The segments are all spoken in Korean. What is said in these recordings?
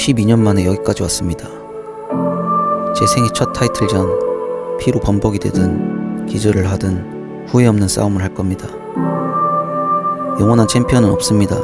12년 만에 여기까지 왔습니다. 제 생애 첫 타이틀전, 피로 범벅이 되든 기절을 하든 후회 없는 싸움을 할 겁니다. 영원한 챔피언은 없습니다.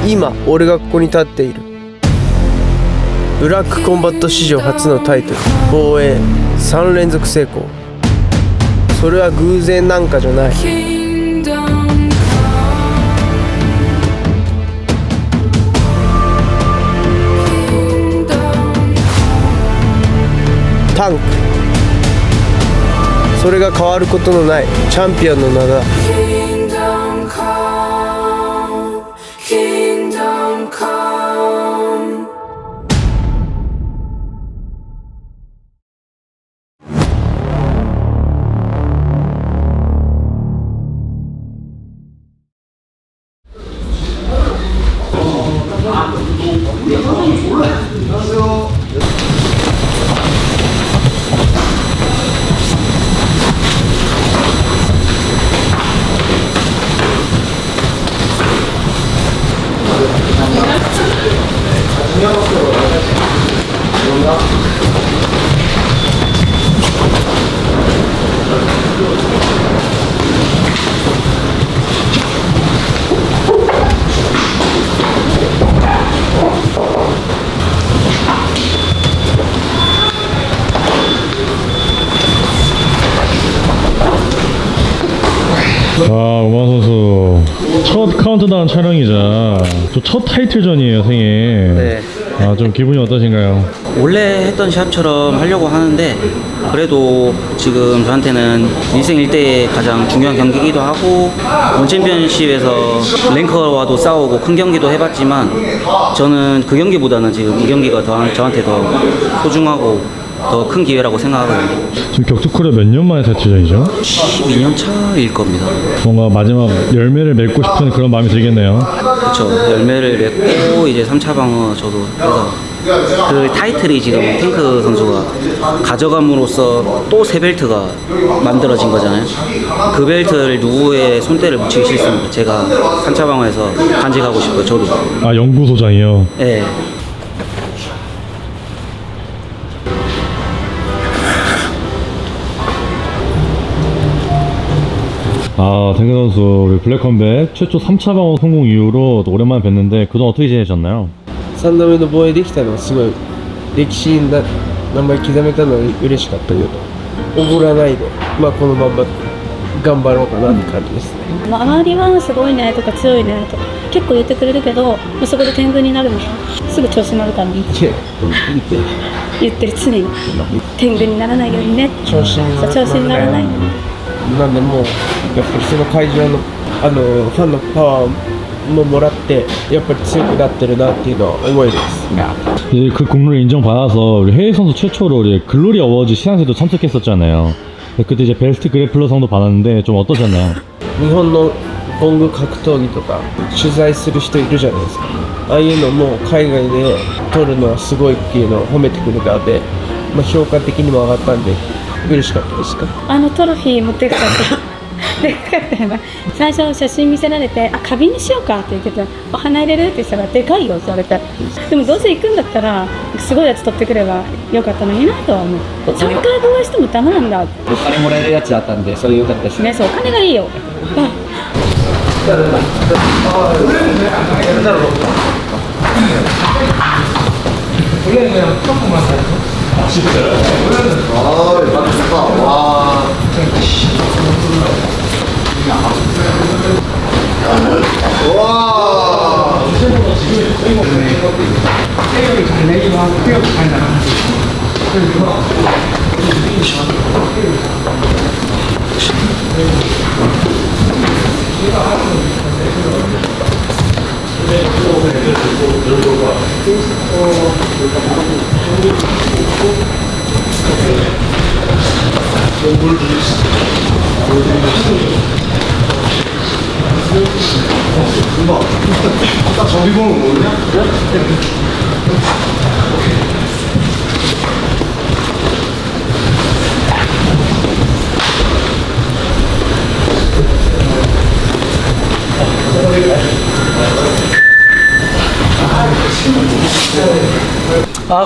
今俺がここに立っている。ブラックコンバット史上初のタイトル防衛3連続成功。それは偶然なんかじゃない。タンク、それが変わることのないチャンピオンの名だ。우마 선수 첫 카운트다운 촬영이자 또 첫 타이틀전이에요, 생애. 네. 좀 기분이 어떠신가요? 원래 했던 시합처럼 하려고 하는데 그래도 지금 저한테는 일생 일대의 가장 중요한 경기이기도 하고 원챔피언십에서 랭커와도 싸우고 큰 경기도 해봤지만 저는 그 경기보다는 지금 이 경기가 저한테 더 소중하고 더 큰 기회라고 생각하거든요. 지금 격투코리아 몇 년 만에 타이틀전이죠? 12년 차일 겁니다. 뭔가 마지막 열매를 맺고 싶은 그런 마음이 들겠네요. 그렇죠. 열매를 맺고 이제 3차 방어 저도 해서 그 타이틀이 지금 탱크 선수가 가져감으로써 또 새 벨트가 만들어진 거잖아요. 그 벨트를 누구의 손때를 묻히기 싫습니다. 제가 3차 방어에서 간직하고 싶어요. 저도. 연구소장이요? 네. 탱크 선수 우리 블랙컴백 최초 3차 방어 성공 이후로 또 오랜만에 뵀는데 그동안 어떻게 지내셨나요? 3度目の防衛できたのはすごい歴史に名前刻めたのは嬉しかったけど、おごらないで、このまま頑張ろうかなって感じですね。周りはすごいねとか強いねとか結構言ってくれるけど、そこで天狗になるのすぐ調子乗るからね。言ってる常に天狗にならないようにね。調子にならない。なんでもうやっぱりその会場のファンのパワーももらってやっぱり強くなってるなっていうのは思いです。 그 공로를 인정받아서 우리 해외 선수 최초로 우리 글로리 어워즈 시상식도 참석했었잖아요. 그때 이제 베스트 그래플러 상도 받았는데 좀 어떠셨나요? 日本のゴング格闘技とか取材する人いるじゃないですか。ああいうのも海外で撮るのはすごいっていうのを褒めてくれたので、評価的にも上がったんで嬉しかったですか。トロフィー持ってきたってでかかったよな。最初写真見せられて花瓶にしようかって言ってた。花入れるって言ったらでかいよって言われて、でもどうせ行くんだったらすごいやつ取ってくればよかったのになとは思う。3回防衛してもダメなんだ。お金もらえるやつだったんでそれ良かったですね。そうお金がいいよ。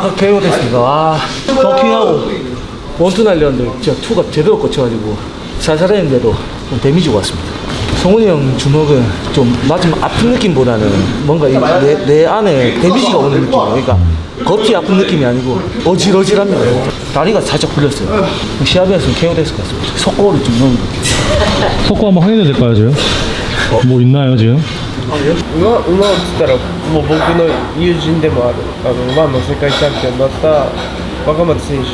그 KO 됐습니다. 버킹하고 원투 날렸는데 제가 투가 제대로 꽂혀가지고 살살 했는데도 좀 데미지가 왔습니다. 성훈이 형 주먹은 좀 맞으면 아픈 느낌보다는 뭔가 내 안에 데미지가 오는 느낌이에요. 그러니까 겉이 아픈 느낌이 아니고 어질어질합니다. 다리가 살짝 풀렸어요. 시합에서는 KO 됐을 것 같습니다. 속고를 좀 넣은 거. 속고 한번 확인해도 될까요 지금? 뭐 있나요 지금? 馬をつったらもう僕の友人でもある馬の世界チャンピオンだった若松選手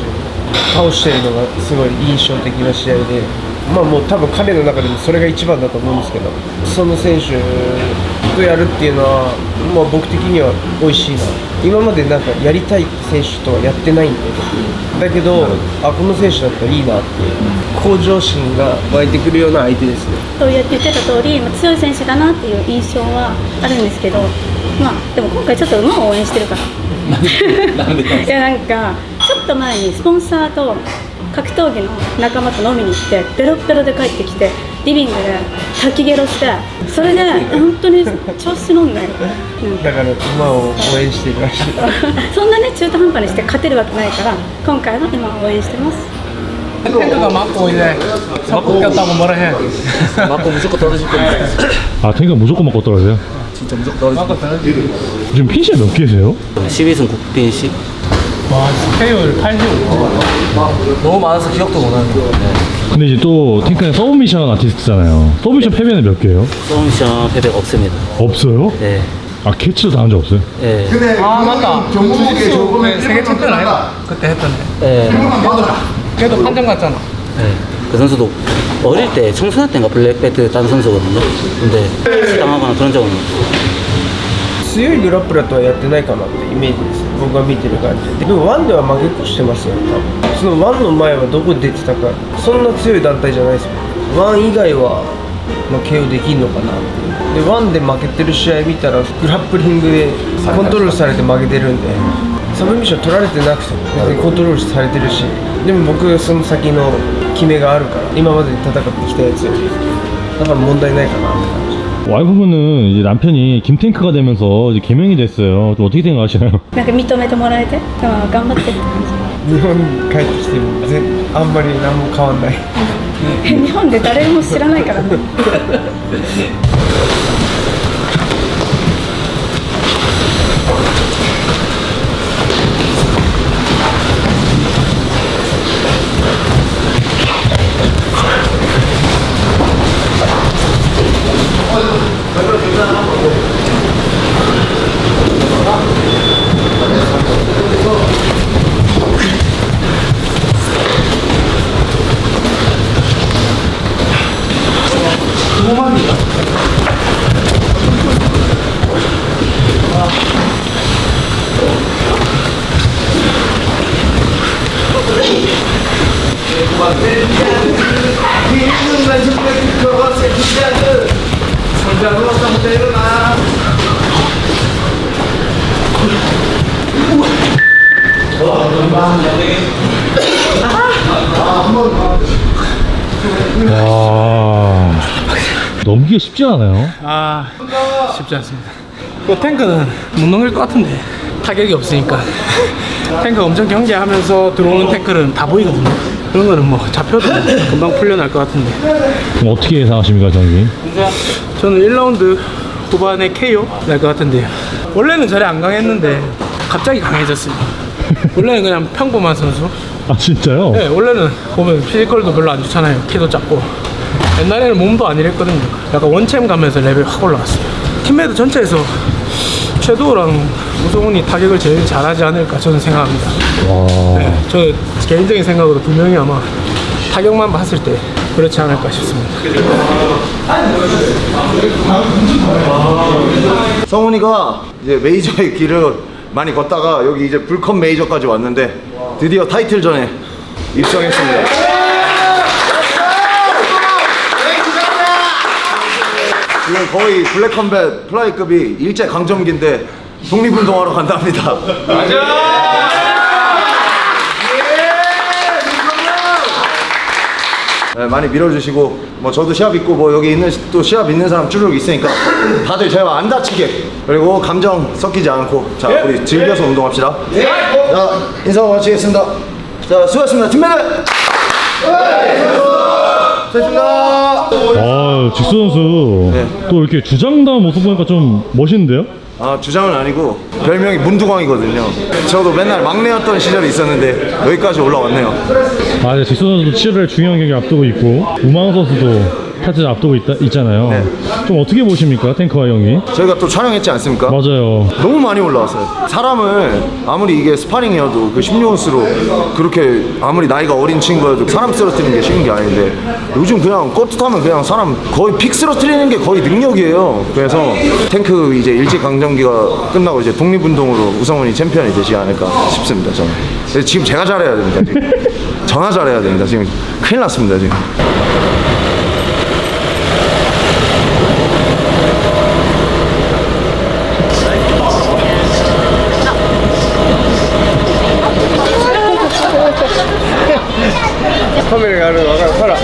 倒してるのがすごい印象的な試合で、まあもう多分彼の中でもそれが一番だと思うんですけど、その選手とやるっていうのは、まあ、僕的には美味しいな。今までなんかやりたい選手とはやってないんで、だけどこの選手だったらいいなっていう向上心が湧いてくるような相手ですね。と言ってた通り、強い選手だなっていう印象はあるんですけど、でも今回ちょっと馬を応援してるからいやなんかちょっと前にスポンサーと格闘技の仲間と飲みに行ってベロッベロで帰ってきてリビングで滝ゲロしてそれで本当に調子乗んないだから馬を応援してるらしいそんなね中途半端にして勝てるわけないから今回は今応援してます 탱크가 맞고 이제 섞고 꼈다고 뭐라 해. 맞고 무조건 떨어질 겁니다. 아 탱크가 무조건 맞고 떨어져요? 진짜 무조건 떨어질 겁니다. 지금 핀시가 몇 개세요? 12승 9핀씩. 와, 스케일 85. 너무 많아서 기억도 못하는데. 근데 이제 또 탱크는 서브미션 아티스트잖아요. 서브미션 패배는 몇 개예요? 서브미션 패배가 없습니다. 없어요? 네. 아 캐치도 당한 적 없어요? 네. 맞다. 주짓수 세계 챔피언 아니야? 그때 했던데. 네. 걔도 판정 갔잖아. 네. 그 선수도 어릴 때 청소년 때인가 블랙벨트 딴 선수거든요. 근데 시당하거나 그런 적은 없어요. 強いグラップラーとはやってないかなってイメージです僕が見てる感じでもワンでは負けっこしてますよ多分そのワンの前はどこで出てたかそんな強い団体じゃないですもんワン以外は、KO できんのかなっていうでワンで負けてる試合見たらグラップリングでコントロールされて負けてるんでサブミッション取られてなくても別にコントロールされてるしでも僕その先の決めがあるから今までに戦ってきたやつよりだから問題ないかなって感じ 와이프분은 이제 남편이 김탱크가 되면서 이제 개명이 됐어요. 좀 어떻게 생각하시나요? なんか認めてもらえて頑張ってって感日本に帰ってきてもあんまり何も変わんないじ日本で誰も知らないからね와 넘기기 쉽지 않아요? 쉽지 않습니다. 그 탱크는 못 넘길 것 같은데 타격이 없으니까 탱크 엄청 경계하면서 들어오는 탱크는 다 보이거든요. 그런 거는 뭐 잡혀도 금방 풀려날 것 같은데 그럼 어떻게 예상하십니까 경기? 저는 1라운드 후반에 KO 날 것 같은데요. 원래는 저래 안 강했는데 갑자기 강해졌어요. 원래는 그냥 평범한 선수. 아 진짜요? 네, 원래는 보면 피지컬도 별로 안 좋잖아요. 키도 작고. 옛날에는 몸도 안 이랬거든요. 약간 원챔 가면서 레벨 확 올라갔어요. 팀메이트 전체에서 최도우랑 우성훈이 타격을 제일 잘하지 않을까 저는 생각합니다. 와 네, 저 개인적인 생각으로 두 명이 아마 타격만 봤을 때 그렇지 않을까 싶습니다. 성훈이가 이제 메이저의 길을 많이 걷다가 여기 이제 불컵 메이저까지 왔는데 드디어 타이틀전에 입성했습니다. 지금 거의 블랙컴뱃 플라이급이 일제 강점기인데 독립운동하러 간답니다. 네, 많이 밀어주시고 뭐 저도 시합 있고 뭐 여기 있는 또 시합 있는 사람 쭉 있으니까 다들 제발 안 다치게 그리고 감정 섞이지 않고 자 우리 즐겨서 운동합시다. 자 인사 마치겠습니다. 자 수고하셨습니다 팀매들. 수고하셨습니다. 아, 직수 선수 네. 또 이렇게 주장다운 모습 보니까 좀 멋있는데요? 아 주장은 아니고 별명이 문두광이거든요. 저도 맨날 막내였던 시절이 있었는데 여기까지 올라왔네요. 아, 이제 직수 선수도 7월 중요한 경기 앞두고 있고 우망 선수도 타이틀 앞두고 있잖아요. 네. 좀 어떻게 보십니까, 탱크와 형이? 저희가 또 촬영했지 않습니까? 맞아요. 너무 많이 올라왔어요. 사람을 아무리 이게 스파링이어도 그 16온스로 그렇게 아무리 나이가 어린 친구여도 사람 쓰러뜨리는 게 쉬운 게 아닌데 요즘 그냥 껐듯하면 그냥 사람 거의 픽 쓰러뜨리는 게 거의 능력이에요. 그래서 탱크 이제 일제강점기가 끝나고 이제 독립운동으로 우성훈이 챔피언이 되지 않을까 싶습니다. 저는. 근데 지금 제가 잘해야 됩니다. 지금. 전화 잘해야 됩니다. 지금 큰일 났습니다. 지금.カメラがあるの分かる。ほら、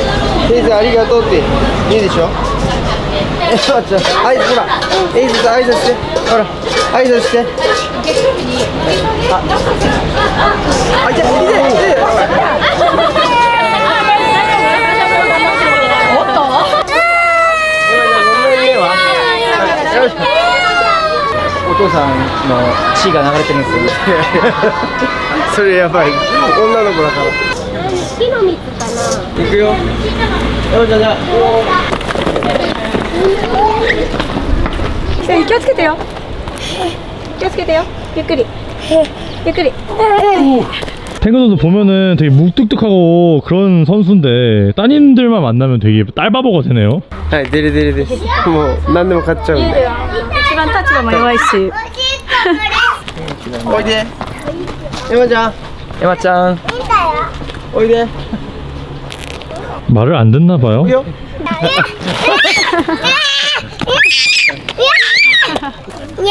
エイズありがとうっていいでしょ。ちょっとはい、ほら、エイズと挨拶して、ほら、挨拶して。あ、いや、いいお父さんの血が流れてるんですよ。それやばい。女の子だから。木の蜜かな。行くよ。よじゃじゃ。気をつけてよ。気をつけてよ。ゆっくり。ゆっくり。 탱크 선수 보면은 되게 묵뚝뚝하고 그런 선수인데 따님들만 만나면 되게 딸바보가 되네요. はい、デレデレです。もう何でも買っちゃうんで。一番立場も弱いし。おいで。山ちゃん、山ちゃん。おいで。 말을 안 듣나 봐요. いくよ。やめ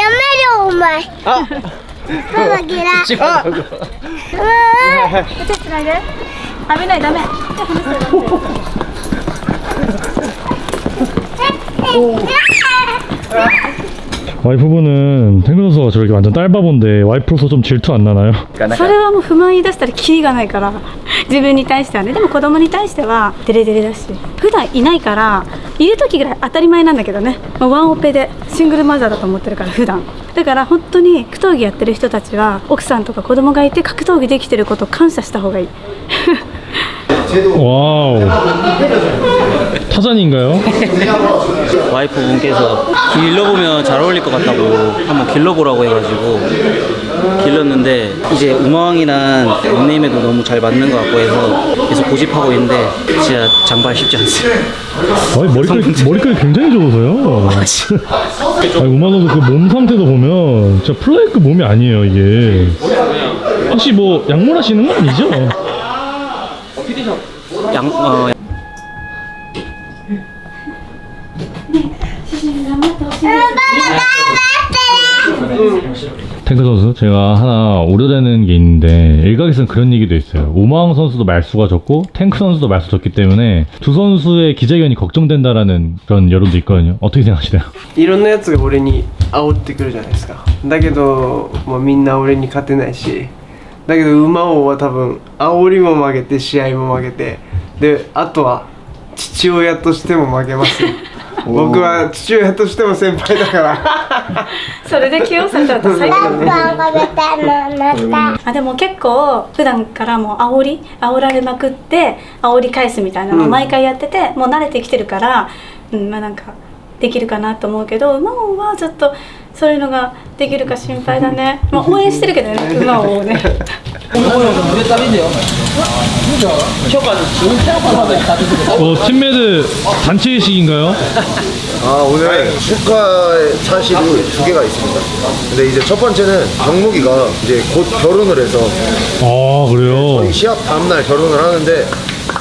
ろお前。あ、パパ嫌い。あ、手つないで。危ない、ダメ。 와이프분은 탱크 선수가 저렇게 완전 딸바보인데 와이프로서 좀 질투 안 나나요? それはもう不満言い出したらキリがないから自分に対してはね。でも子供に対してはデレデレだし普段いないからいる時ぐらい当たり前なんだけどね。もうワンオペでシングルマザーだと思ってるから普段だから本当に格闘技やってる人たちは奥さんとか子供がいて格闘技できてることを感謝した方がいい。 와우. 타잔인가요? 와이프분께서 길러보면 잘 어울릴 것 같다고 한번 길러보라고 해가지고 길렀는데 이제 우마왕이란 닉네임에도 너무 잘 맞는 것 같고 해서 계속 고집하고 있는데 진짜 장발 쉽지 않습니다. 아니, 머리카락이 굉장히 좋으세요. 아니, 우마 선수 그 몸 상태도 보면 진짜 플라이급 몸이 아니에요, 이게. 혹시 뭐 약물 하시는 건 아니죠? 탱크 선수, 제가 하나 우려되는 게 있는데 일각에서는 그런 얘기도 있어요. 우마왕 선수도 말수가 적고 탱크 선수도 말수 적기 때문에 두 선수의 기자견이 걱정된다라는 그런 여론도 있거든요. 어떻게 생각하시나요? いろんなやつが俺に煽ってくるじゃないですか。だけど、もうみんな俺に勝てないし、だけど馬王は多分煽りも負けて試合も負けて、であとは父親としても負けますよ。僕は父親としても先輩だから。それで KO されたら最高だね。あ、でも結構普段からもう煽られまくって煽り返すみたいなのを毎回やってて、もう慣れてきてるから、まあなんかできるかなと思うけど、馬王はちょっとそういうのができるか心配だね。まあ応援してるけどね、馬王をね。 우리 딸인데요. 팀메드 단체 회식인가요? 오늘 축하 사실이 2개가 있습니다. 근데 이제 첫 번째는 경무기가 이제 곧 결혼을 해서 그래요? 시합 다음날 결혼을 하는데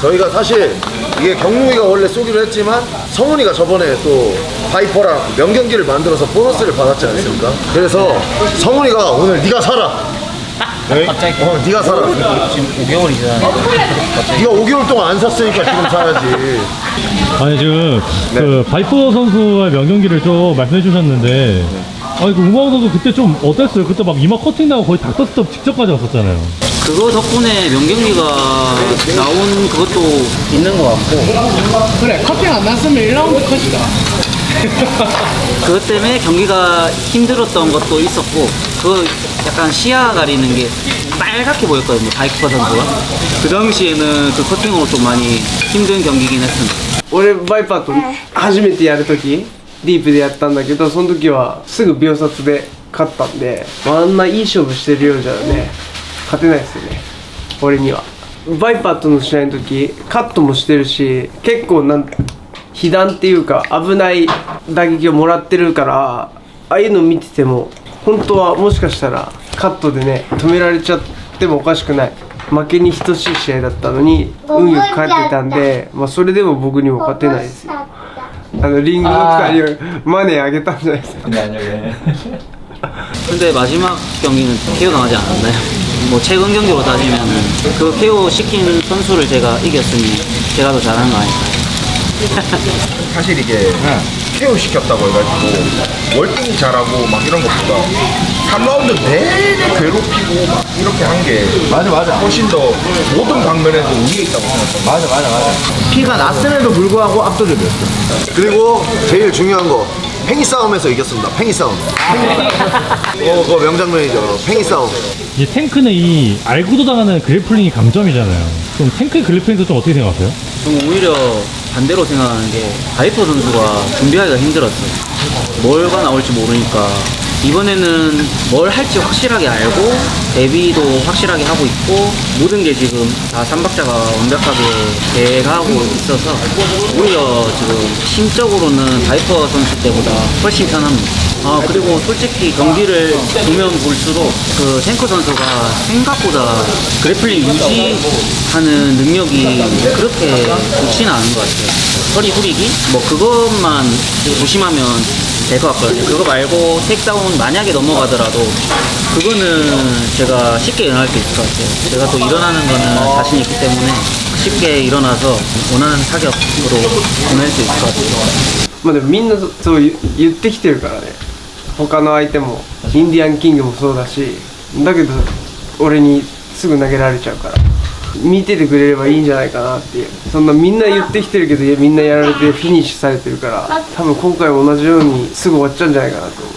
저희가 사실 이게 경무기가 원래 쏘기로 했지만 성훈이가 저번에 또 바이퍼랑 명경기를 만들어서 보너스를 받았지 않습니까? 그래서 성훈이가 오늘 네가 사라. 네? 네가 사라. 지금 5개월이잖아. 네가 5개월 동안 안 샀으니까 지금 사야지. 아니 지금 그 바이퍼 선수의 명경기를 좀 말씀해 주셨는데 아니 그 우마우 선수 그때 좀 어땠어요? 그때 막 이마 커팅 나고 거의 닥터스톱 직접까지 왔었잖아요. 그거 덕분에 명경기가 나온 그것도 있는 것 같고. 그래 커팅 안 났으면 1라운드 컷이다. 그것 때문에 경기가 힘들었던 것도 있었고, 그 약간 시야 가리는 게 빨갛게 보였거든요, 바이퍼 선수가. 그 당시에는 그 커팅으로 좀 많이 힘든 경기긴 했습니다. 俺バイパーと初めてやるときディープでやったんだけど、その時はすぐ秒殺で勝ったんで、あんないい勝負してるようじゃね勝てないですよね、俺には。バイパーとの試合の時カットもしてるし、結構被弾っていうか危ない打撃をもらってるから、ああいうの見てても本当はもしかしたらカットでね止められちゃってもおかしくない、負けに等しい試合だったのに運よく勝ってたんで、それでも僕にも勝てないですよ。リングの2人をマネーあげたんじゃないですか。 근데 마지막 경기는 KO 당하지 않았나요? 뭐 최근 경기로 따지면은 그 KO 시킨 선수를 제가 이겼으니 제가 더 잘한 거 아닐까요? 사실 이게 KO 시켰다고 해가지고 월등히 잘하고 막 이런 것보다 3라운드 내내 괴롭히고 막 이렇게 한 게 맞아 훨씬 더 모든 방면에서 우위에 있다고 생각합니다. 맞아 피가 났음에도 불구하고 압도적이었어요. 그리고 제일 중요한 거 팽이 싸움에서 이겼습니다. 팽이 싸움. 그거 명장면이죠. 팽이 싸움. 이 탱크는 이 알고도 당하는 그래플링이 강점이잖아요. 그럼 탱크의 그래플링도 좀 어떻게 생각하세요? 저는 오히려 반대로 생각하는 게 바이퍼 선수가 준비하기가 힘들었어요. 뭐가 나올지 모르니까 이번에는 뭘 할지 확실하게 알고 대비도 확실하게 하고 있고 모든 게 지금 다 삼박자가 완벽하게 돼가고 있어서 오히려 지금 심적으로는 바이퍼 선수 때보다 훨씬 편합니다. 그리고 솔직히 경기를 보면 볼수록 그 탱크 선수가 생각보다 그래플링 유지하는 능력이 그렇게 좋지는 않은 것 같아요. 허리 후리기? 뭐 그것만 조심하면 될 것 같거든요. 그거 말고 테이크다운 만약에 넘어가더라도 그거는 제가 쉽게 일어날 수 있을 것 같아요. 제가 또 일어나는 거는 자신이 있기 때문에 쉽게 일어나서 원하는 타격으로 보낼 수 있을 것 같아요. でもみんなそう言ってきてるからね、他の相手もインディアンキングもそうだし、だけど俺にすぐ投げられちゃうから見ててくれればいいんじゃないかなっていう、そんなみんな言ってきてるけどみんなやられてフィニッシュされてるから、多分今回も同じようにすぐ終わっちゃうんじゃないかなと思う。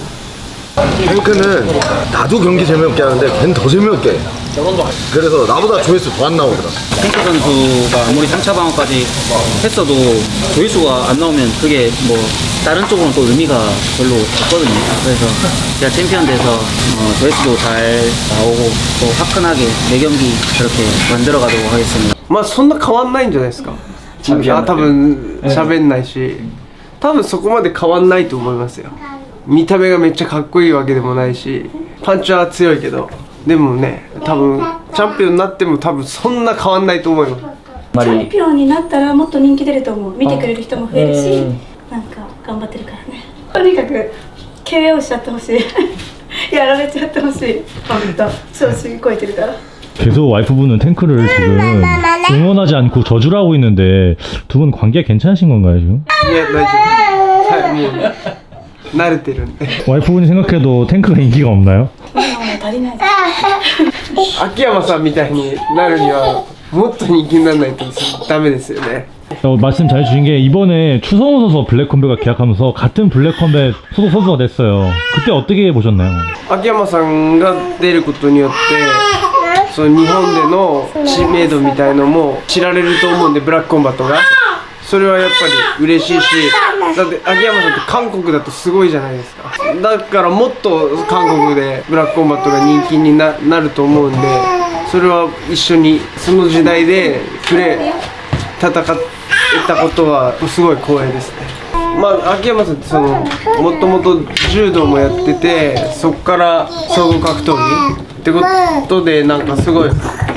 탱크는 나도 경기 재미없게 하는데 걔는 더 재미없게 해. 그래서 나보다 조회수 더 안 나오더라. 탱크 선수가 아무리 3차 방어까지 했어도 조회수가 안 나오면 그게 뭐 다른 쪽으로는 또 의미가 별로 없거든요. 그래서 제가 챔피언 돼서 조회수도 잘 나오고 또 화끈하게 4경기 그렇게 만들어 가도록 하겠습니다. そんな変わんないんじゃないですか。多分喋んないし、多分そこまで変わんないと思いますよ。見た目がめっちゃかっこいいわけでもないし、パンチは強いけど、でもね、多分チャンピオンになっても多分そんな変わんないと思います。チャンピオンになったらもっと人気出ると思う。見てくれる人も増えるし、なんか頑張ってるからね。とにかく KO しちゃってほしい。やられちゃってほしい。本当調子こいてるから。 계속 와이프분은 탱크를 지금 응원하지 않고 저주를 하고 있는데 두 분 관계 괜찮으신 건가요 지금? いや大丈夫。はい、もう慣れてるんで。 와이프분이 생각해도 탱크가 인기가 없나요? 足りないです。 秋山さんみたいになるにはもっと人気にならないとダメですよね。 말씀 잘 주신 게 이번에 추성훈 선수와 블랙컴뱃과 계약하면서 같은 블랙컴뱃 소속 선수가 됐어요. 그때 어떻게 보셨나요? 秋山さんが出ることによってその日本での知名度みたいのも知られると思うんで、ブラックコンバットがそれはやっぱり嬉しいし、だって秋山さんって韓国だとすごいじゃないですか。だからもっと韓国でブラックコンバットが人気になると思うんで、それは一緒にその時代で戦ったことはすごい光栄ですね。まあ秋山さんってもともと柔道もやってて、そこから総合格闘技ってことでなんかすごい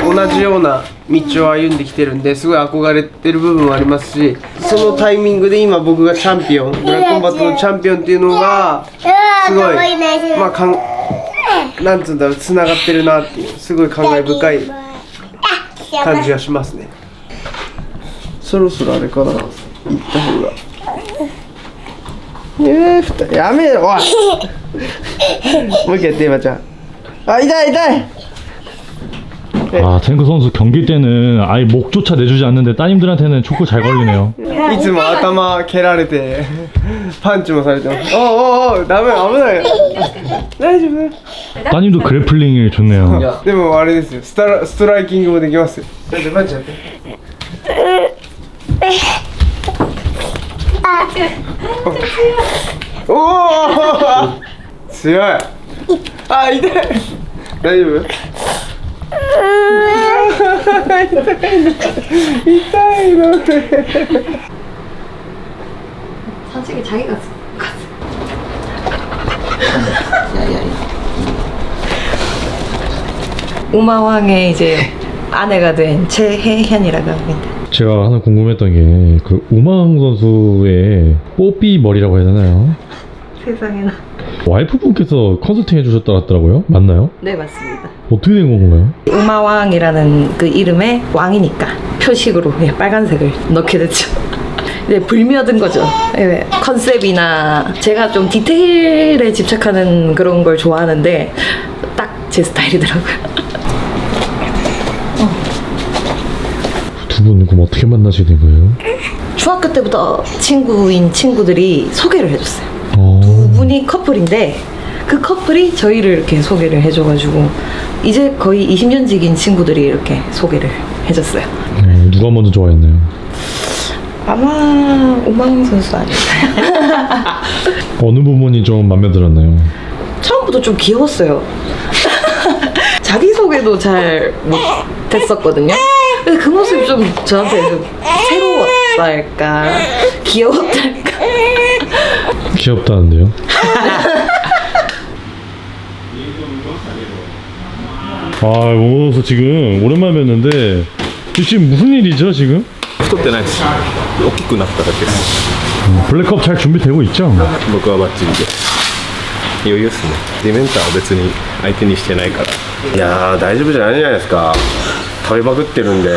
同じような道を歩んできてるんで、すごい憧れてる部分もありますし、そのタイミングで今僕がチャンピオン、ブラックコンバットのチャンピオンっていうのがすごいまあなんつうんだろう、つながってるなっていう、すごい感慨深い感じがしますね。そろそろあれかな、行った方が。やめろ、おいもう一回やって、今ちゃん。아痛い痛い. 아, 탱크 선수 경기 때는 아예 목조차 내주지 않는데 따님들한테는 초크 잘 걸리네요. いつも頭蹴られてパンチもされてます。おダメ、危ない。大丈夫。 따님도 그래플링이 좋네요. でもあれですよ、ストライキングもできますよ。だってパンチやって。おお強い。あ、痛い。大丈夫？痛いの。 솔직히 자기가 우마왕의 이제 아내가 된 최혜현이라고 합니다. 제가 하나 궁금했던 게 그 우마왕 선수의 뽀삐 머리라고 해야 되나요? 세상에나. 와이프분께서 컨설팅 해주셨더라고요. 맞나요? 네, 맞습니다. 어떻게 된 건가요? 우마왕이라는 그 이름에 왕이니까 표식으로 빨간색을 넣게 됐죠. 네, 불미어든 거죠. 네, 컨셉이나 제가 좀 디테일에 집착하는 그런 걸 좋아하는데 딱 제 스타일이더라고요. 두 분 그럼 어떻게 만나시게 된 거예요? 중학교 때부터 친구인 친구들이 소개를 해줬어요. 두 분이 커플인데 그 커플이 저희를 이렇게 소개를 해줘가지고 이제 거의 20년 지긴 친구들이 이렇게 소개를 해줬어요. 누가 먼저 좋아했나요? 아마 우마왕 선수 아닐까요? 어느 부분이 좀 맘에 들었나요? 처음부터 좀 귀여웠어요. 자기소개도 잘 못했었거든요. 근데 그 모습이 좀 저한테 좀 새로웠달까 귀여웠달까. 귀엽다는데요? 아, 몽호 선수 지금 오랜만에 뵀는데 지금 무슨 일이죠 지금? 太ってないです。大きくなっただけです。 블랙컵 잘 준비되고 있죠? 僕はバッチリです。余裕っすね。ディメンターは別に相手にしてないから。いやー大丈夫じゃないじゃないですか。食べまくってるんで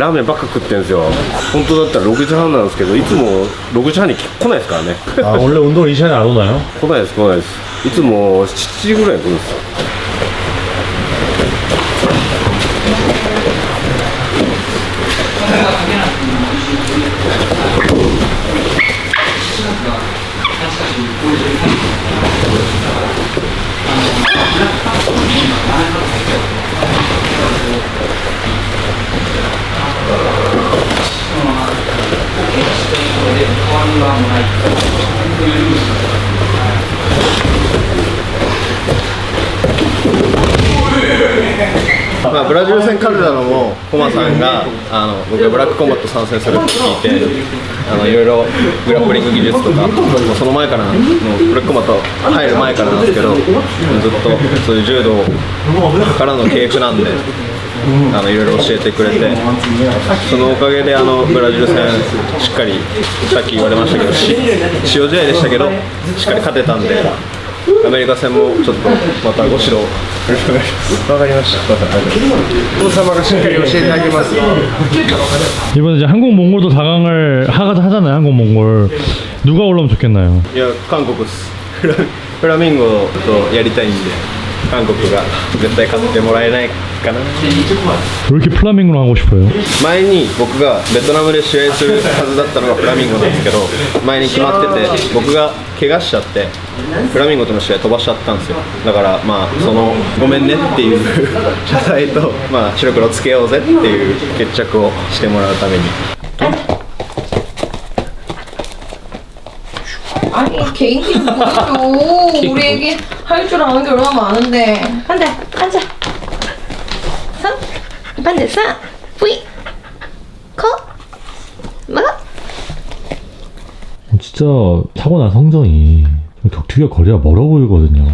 ラーメンばっか食ってるんですよ。本当だったら6時半なんですけどいつも6時半に来ないですからね。 아, 원래 운동을 이 시간에 안 오나요? 来ないです来ないです。いつも7時ぐらいに来るんですよ。 まあ、ブラジル戦勝てたのもコマさんが僕がブラックコンバット参戦するって聞いていろいろグラップリング技術とかもうその前からのブラックコンバット入る前からなんですけどずっとそういう柔道からの系譜なんでいろいろ教えてくれてそのおかげでブラジル戦しっかりさっき言われましたけど塩試合でしたけどしっかり勝てたんでアメリカ戦もちょっとまたご指導よろしくお願いします。わかりました。王様がしっかり教えてあげます。 이번에 이제 한국 몽골도 4강을 하잖아요. 한국 몽골 누가 올라오면 좋겠나요? いや韓国です。フラミンゴとやりたいんで韓国が絶対勝ってもらえないかな。 왜 이렇게 플라밍고로 하고 싶어요? 前に僕がベトナムで試合するはずだったのがフラミンゴなんですけど前に決まってて僕が怪我しちゃってフラミンゴとの試合飛ばしちゃったんですよ。だからまあそのごめんねっていう謝罪とまあ白黒つけようぜっていう決着をしてもらうために。 아니 개인기 보여줘. 우리 애기 할 줄 아는 게 얼마나 많은데. 안돼 앉아. 반대사 뿌이 코 막. 진짜 타고난 성정이 격투기와 거리가 멀어 보이거든요.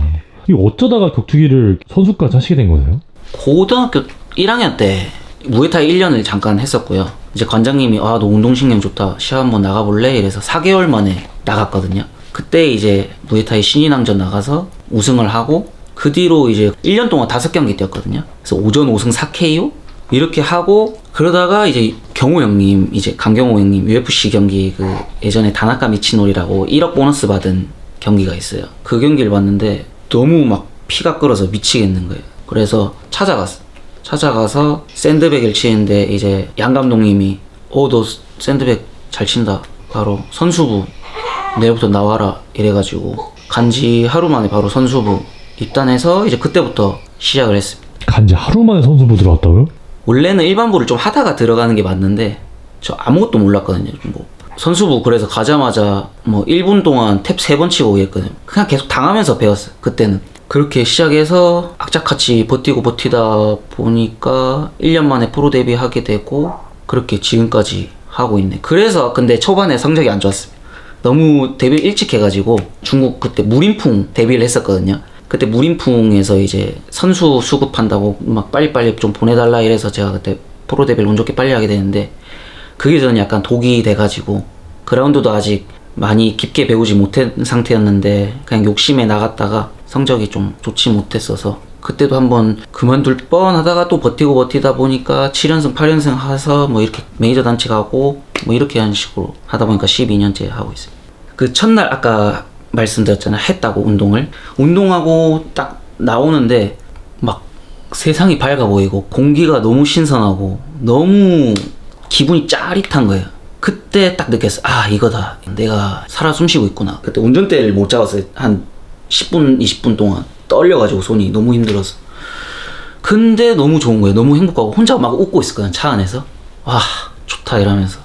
이거 어쩌다가 격투기를 선수까지 하시게 된 거세요? 고등학교 1학년 때 무에타이 1년을 잠깐 했었고요. 이제 관장님이 너 운동신경 좋다, 시합 한번 나가볼래? 이래서 4개월 만에 나갔거든요. 그때 이제 무에타이 신인왕전 나가서 우승을 하고, 그 뒤로 이제 1년 동안 5경기 뛰었거든요. 그래서 오전 5승 4KO 이렇게 하고, 그러다가 이제 경호 형님, 이제 강경호 형님 UFC 경기, 그 예전에 다나카 미치노리라고 1억 보너스 받은 경기가 있어요. 그 경기를 봤는데 너무 막 피가 끓어서 미치겠는 거예요. 그래서 찾아가서 샌드백을 치는데, 이제 양 감독님이 너 샌드백 잘 친다, 바로 선수부 내일부터 나와라 이래가지고 간지 하루 만에 바로 선수부 입단해서 이제 그때부터 시작을 했습니다. 간지 하루 만에 선수부 들어왔다고요? 원래는 일반부를 좀 하다가 들어가는 게 맞는데 저 아무것도 몰랐거든요. 뭐 선수부 그래서 가자마자 뭐 1분 동안 탭 3번 치고 했거든요. 그냥 계속 당하면서 배웠어요. 그때는 그렇게 시작해서 악착같이 버티다 보니까 1년 만에 프로 데뷔하게 되고, 그렇게 지금까지 하고 있네. 그래서 근데 초반에 성적이 안 좋았습니다. 너무 데뷔 일찍 해가지고 중국 그때 무림풍 데뷔를 했었거든요. 그때 무림풍에서 이제 선수 수급한다고 막 빨리빨리 좀 보내달라 이래서 제가 그때 프로 데뷔를 운 좋게 빨리 하게 되는데, 그게 저는 약간 독이 돼가지고 그라운드도 아직 많이 깊게 배우지 못한 상태였는데 그냥 욕심에 나갔다가 성적이 좀 좋지 못했어서 그때도 한번 그만둘 뻔 하다가 또 버티다 보니까 7연승 8연승 해서 뭐 이렇게 메이저 단체 가고 뭐 이렇게 하는 식으로 하다 보니까 12년째 하고 있습니다. 그 첫날 아까 말씀드렸잖아요. 했다고 운동하고 딱 나오는데 막 세상이 밝아 보이고 공기가 너무 신선하고 너무 기분이 짜릿한 거예요. 그때 딱 느꼈어. 이거다. 내가 살아 숨쉬고 있구나. 그때 운전대를 못 잡았어요. 한 10분 20분 동안 떨려가지고 손이 너무 힘들어서. 근데 너무 좋은 거예요. 너무 행복하고 혼자 막 웃고 있었거든요. 차 안에서. 좋다 이러면서.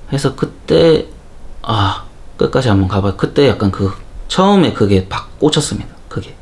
그래서 그때 끝까지 한번 가봐요. 그때 약간 처음에 그게 팍 꽂혔습니다. 그게.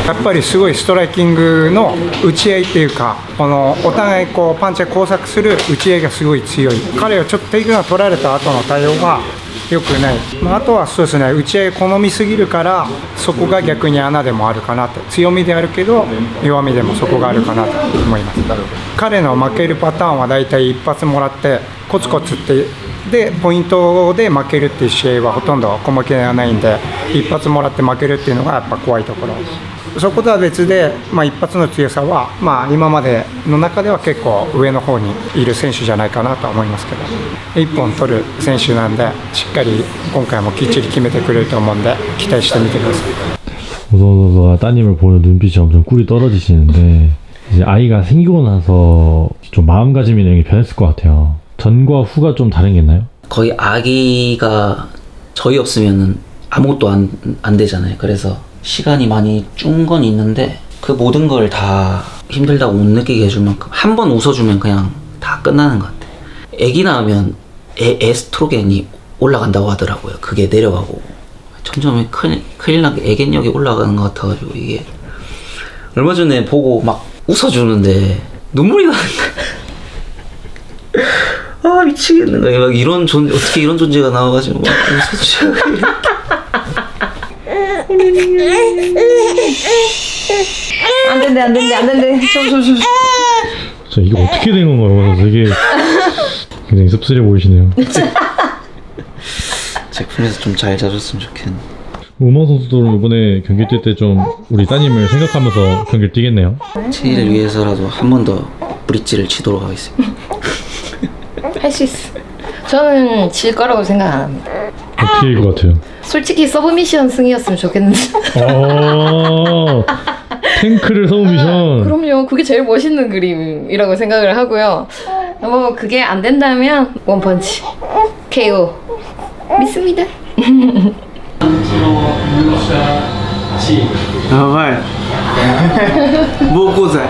やっぱりすごいストライキングの打ち合いっていうか、お互いこうパンチで交錯する打ち合いがすごい強い。彼はちょっとテイクダウン取られた後の対応が良くない。あとはそうですね、打ち合いを好みすぎるからそこが逆に穴でもあるかなと。強みであるけど弱みでもそこがあるかなと思います。彼の負けるパターンはだいたい一発もらってコツコツってでポイントで負けるっていう試合はほとんど小負けではないんで、一発もらって負けるっていうのがやっぱ怖いところ。そことは別で、一発の強さは、今までの中では結構上の方にいる選手じゃないかなとは思いますけど、1本取る選手なんでしっかり今回もきっちり決めてくれると思うんで期待してみてください。우선우가 따님을 보는 눈빛이 엄청 꿀이 떨어지시는데, 이제 아이가 생기고 나서 좀 마음가짐이 변했을 것 같아요. 전과 후가 좀 다른 게 있나요? 거의 아기가 저희 없으면 아무것도 안 되잖아요. 그래서 시간이 많이 준 건 있는데 그 모든 걸 다 힘들다고 못 느끼게 해줄 만큼 한 번 웃어주면 그냥 다 끝나는 것 같아요. 애기 낳으면 에스트로겐이 올라간다고 하더라고요. 그게 내려가고 점점 큰일 나게 애견력이 올라가는 것 같아가지고, 이게 얼마 전에 보고 막 웃어주는데 눈물이 나는 거야. 미치겠는 거야. 막 어떻게 이런 존재가 나와가지고 막 웃어주고 안 된대, 안 된대, 안 된대. 저 이게 어떻게 된 건가요? 되게 굉장히 씁쓸해 보이시네요. 제품에서 좀 잘 잡았으면 좋겠는데. 우마 선수도 이번에 경기 뛸 때 좀 우리 따님을 생각하면서 경기를 뛰겠네요. 체이를 위해서라도 한 번 더 브릿지를 치도록 하겠습니다. 할 수 있어. 저는 질 거라고 생각 안 합니다. 어떻게 일 것 같아요? 솔직히 서브미션 승이었으면 좋겠는데. 탱크를 서브미션. 그럼요. 그게 제일 멋있는 그림이라고 생각을 하고요. 뭐 그게 안 된다면 원펀치, KO 믿습니다. やばい暴行罪逮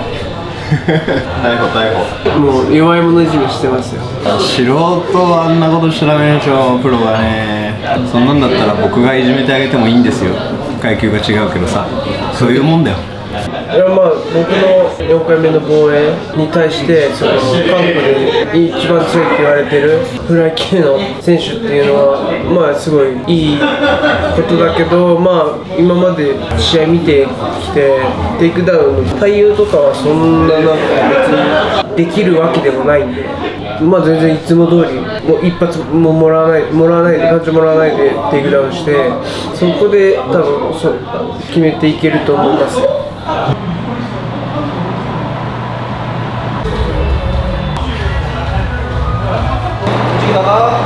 捕逮捕。もう弱い者いじめしてますよ素人はあんなことしちゃダメでしょ、プロがね。そんなんだったら僕がいじめてあげてもいいんですよ。階級が違うけどさ、そういうもんだよ。いやまあ僕の4回目の防衛に対してその韓国で一番強いって言われてるフライ系の選手っていうのはまあすごいいいことだけど、まあ今まで試合見てきてテイクダウンの対応とかはそんななんか別にできるわけでもないんで、まあ全然いつも通りもう一発ももらわないでパンチもらわないでテイクダウンしてそこで多分決めていけると思いますよ。움직이다가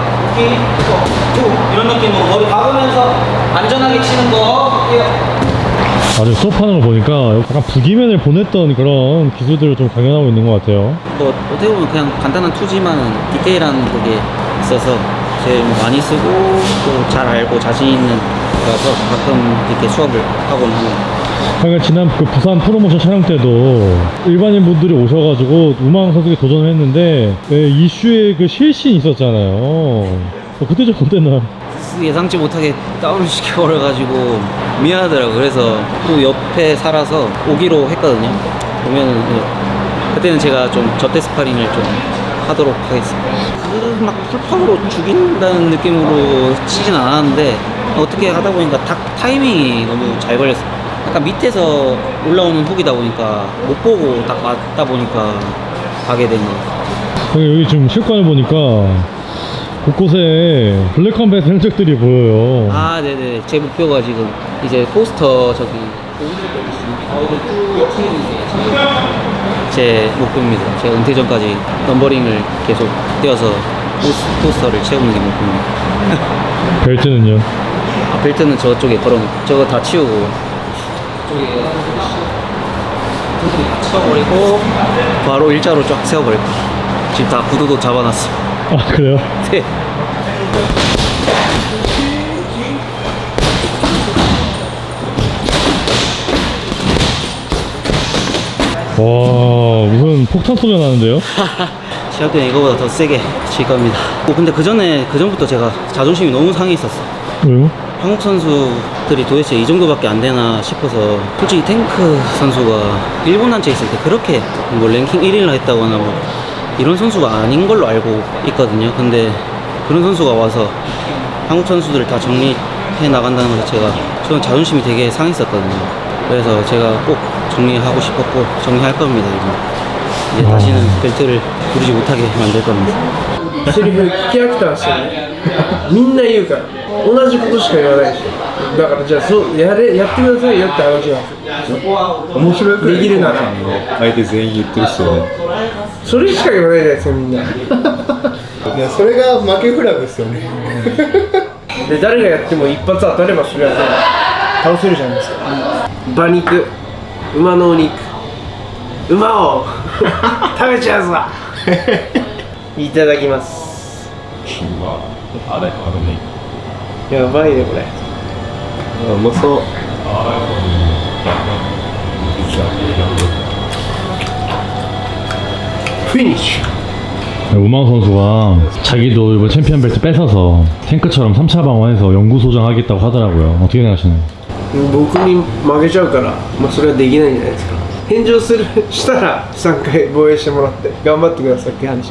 이런 느낌으로 머리 박으면서 안전하게 치는 거. 아주 수업하는 거 보니까 약간 부기면을 보냈던 그런 기술들을 좀 강연하고 있는 것 같아요. 뭐 어떻게 보면 그냥 간단한 투지만 디테일한 그게 있어서 제일 많이 쓰고 또 잘 알고 자신 있는 거라서 가끔 이렇게 수업을 하곤 합니다. 그러니까 지난 그 부산 프로모션 촬영 때도 일반인 분들이 오셔가지고 우망 선수에게 도전을 했는데 이슈에 그 실신이 있었잖아요. 그때 좀 어땠나요? 예상치 못하게 다운을 시켜버려가지고 미안하더라고요. 그래서 또 옆에 살아서 오기로 했거든요. 보면은 그때는 제가 좀 저때 스파링을 좀 하도록 하겠습니다. 막 풀파워로 죽인다는 느낌으로 치진 않았는데 어떻게 하다 보니까 타이밍이 너무 잘 걸렸어요. 약간 밑에서 올라오는 훅이다 보니까 못 보고 딱 맞다 보니까 가게 된 거예요. 여기 지금 실관을 보니까 곳곳에 블랙컴뱃 흔적들이 보여요. 아, 네네. 제 목표가 지금 이제 포스터 저기 제 목표입니다. 제가 은퇴 전까지 넘버링을 계속 띄어서 포스터를 채우는 게 목표입니다. 벨트는요? 아, 벨트는 저쪽에 걸어놓고 저거 다 치우고 저기 다 치워버리고 바로 일자로 쫙 세워버릴 거예요. 지금 다 구도도 잡아놨어. 아 그래요? 네. 와 무슨 폭탄 소리가 나는데요? 시합 때는 이거보다 더 세게 칠 겁니다. 근데 그 전부터 제가 자존심이 너무 상해 있었어. 왜요? 한국 선수들이 도대체 이 정도밖에 안 되나 싶어서 솔직히 탱크 선수가 일본 단체 있을 때 그렇게 뭐 랭킹 1위를 했다거나 뭐 이런 선수가 아닌 걸로 알고 있거든요. 근데 그런 선수가 와서 한국 선수들을 다 정리해 나간다는 것 자체가 저는 자존심이 되게 상했었거든요. 그래서 제가 꼭 정리하고 싶었고 정리할 겁니다. 이제 다시는 벨트를 부리지 못하게 만들 겁니다. セリフ聞き飽きたんですよねみんな言うから同じことしか言わないしだからじゃあそうやってくださいよって話なんですよ面白いくらいできるなら相手全員言ってるっすよね。それしか言わないじゃないですかみんないやそれが負けフラグっすよね。で誰がやっても一発当たればそれは倒せるじゃないですか馬肉馬のお肉馬を食べちゃうぞいただきますあれね。やばいねこれうまそう。フィニッシュ 우망 선수가 자기도 이번 챔피언 벨트 뺏어서 탱크처럼 3차 방어해서 영구 소장하겠다고 하더라고요. 어떻게 생각하시나요? 僕に負けちゃうから、まあ、それはできないんじゃないですか返上したら3回防衛してもらって頑張ってくださいって話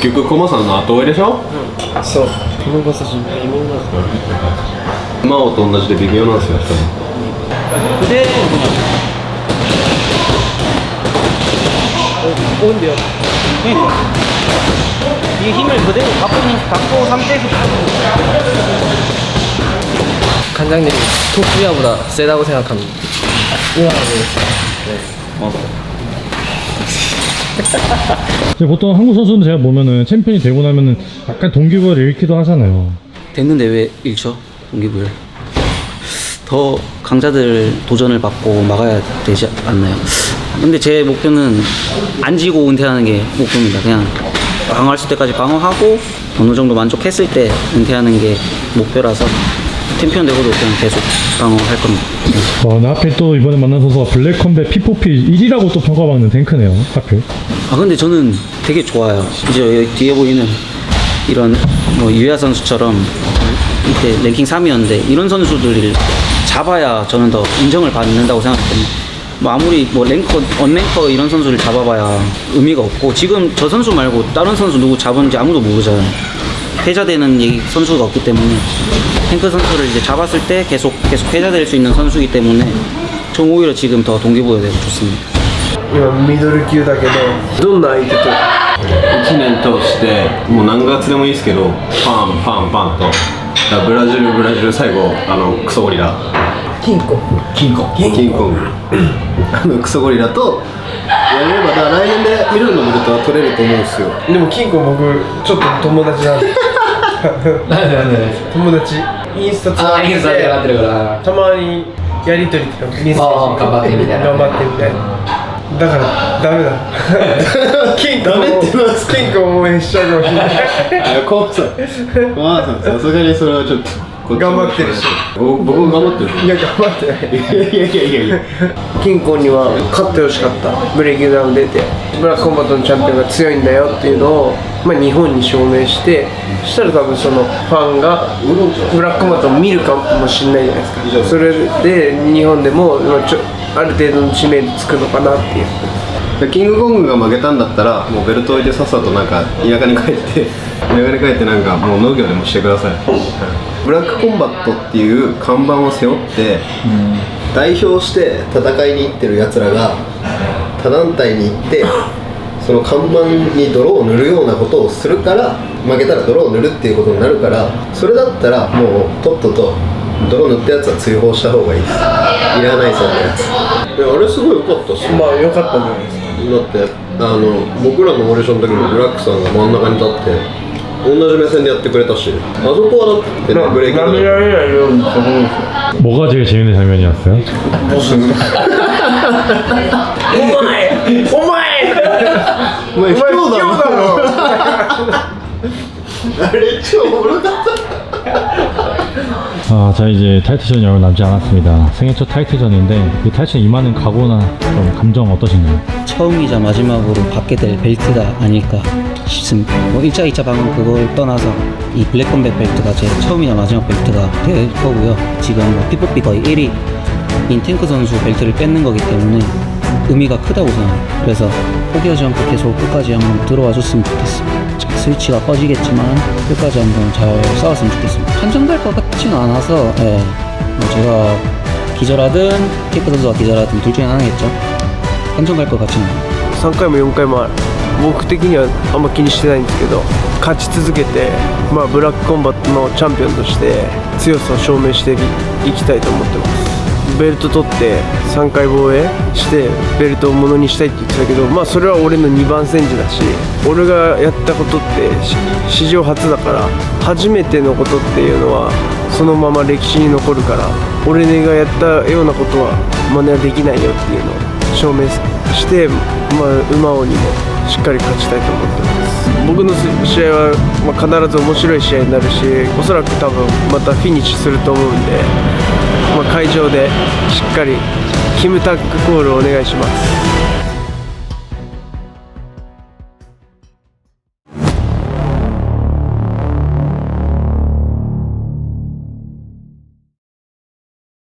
結局コマさんの後追いでしょ。そうこの馬刺し微妙なんですよ馬王と同じで微妙なんですよ。 그대로 그냥. 온대요. 그러니까 이 힘을 그대로 갖고 상태에서 관장님이 토끼야보다 세다고 생각합니다. 이제 보통 한국 선수는 제가 보면은 챔피언이 되고 나면은 약간 동기부여를 잃기도 하잖아요. 됐는데 왜 잃죠? 동기부여. 더 강자들 도전을 받고 막아야 되지 않나요? 근데 제 목표는 안 지고 은퇴하는 게 목표입니다. 그냥 방어했을 때까지 방어하고 어느 정도 만족했을 때 은퇴하는 게 목표라서 챔피언 되고도 그냥 계속 방어할 겁니다. 나 하필 또 이번에 만난 선수가 블랙컴뱃 P4P 1위라고 또 평가받는 탱크네요. 하필. 아 근데 저는 되게 좋아요. 이제 여기 뒤에 보이는 이런 뭐 유야 선수처럼 이때 랭킹 3위였는데 이런 선수들을 잡아야 저는 더 인정을 받는다고 생각했거든요. 뭐 아무리 뭐 랭커, 언랭커 이런 선수를 잡아봐야 의미가 없고 지금 저 선수 말고 다른 선수 누구 잡았는지 아무도 모르잖아요. 패자되는 선수가 없기 때문에 탱크 선수를 이제 잡았을 때 계속 패자될 수 있는 선수이기 때문에 전 오히려 지금 더 동기부여되고 좋습니다. 今ミドル級だけどどんな相手と1年通してもう何月でもいいですけどパンパンパンとだからブラジル最後クソゴリラ金庫キンコンクソゴリラとやればだから来年でミドルのベルトは取れると思うんですよ。でも金庫僕ちょっと友達なんでなんで友達インスタつながってインスタで上がってるからたまにやりとりとかメッセージ頑張ってみたいな頑張ってみたいなだからダメだ金庫ダメってなんですか金庫を応援しちゃうかもしれないコマさんさすがにそれはちょっと頑張ってるし僕も頑張ってるいや頑張ってないいや金庫には勝ってほしかったブレイキングダウン出てブラックコンバットのチャンピオンが強いんだよっていうのを、日本に証明してそしたら多分そのファンがブラックコンバットを見るかもしれないじゃないですかそれで日本でもある程度の知名度つくのかなっていうキングコングが負けたんだったらもうベルト置いてさっさとなんか田舎に帰ってなんかもう農業でもしてください、ブラックコンバットっていう看板を背負って、代表して戦いに行ってるやつらが他団体に行ってその看板に泥を塗るようなことをするから負けたら泥を塗るっていうことになるからそれだったらもうとっとと泥塗ったやつは追放した方がいいですいらないそんなやつあれすごい良かったっす良かったんじゃないですかだって僕らのオーディションの時もブラックさんが真ん中に立って同じ目線でやってくれたしあそこはだってブレイキング舐められないようにと思うんですよ 뭐가 제일 재밌는 장면이었어요? お前お前卑怯だだろあれ超おもろかった자 이제 타이틀전이 얼마 남지 않았습니다. 생애 첫 타이틀전인데 이 타이틀전 임하는 각오나 좀 감정 어떠신가요? 처음이자 마지막으로 받게 될 벨트가 아닐까 싶습니다. 뭐 1차, 2차 방금 그걸 떠나서 이 블랙컴뱃 벨트가 제 처음이자 마지막 벨트가 될 거고요. 지금 뭐 P4P 거의 1위인 탱크 선수 벨트를 뺏는 거기 때문에 의미가 크다고 생각해요. 그래서 포기하지 않고 계속 끝까지 한번 들어와 줬으면 좋겠습니다. 스위치가 꺼지겠지만 끝까지 한번 잘 싸웠으면 좋겠습니다. 한정될 것 같지는 않아서 뭐 제가 기절하든 탱크 선수가 기절하든 둘 중에 하나겠죠. 한정될 것 같지는 않아요. 3回も4回もある僕的にはあんま気にしてないんですけど勝ち続けて、ブラックコンバットのチャンピオンとして強さを証明していきたいと思ってますベルト取って3回防衛してベルトをものにしたいって言ってたけどそれは俺の2番戦時だし俺がやったことって史上初だから初めてのことっていうのはそのまま歴史に残るから俺がやったようなことは真似はできないよっていうのを証明して、馬王にもしっかり勝ちたいと思ってます僕の試合は、必ず面白い試合になるしおそらく多分またフィニッシュすると思うんで、会場でしっかりキムタックコールをお願いします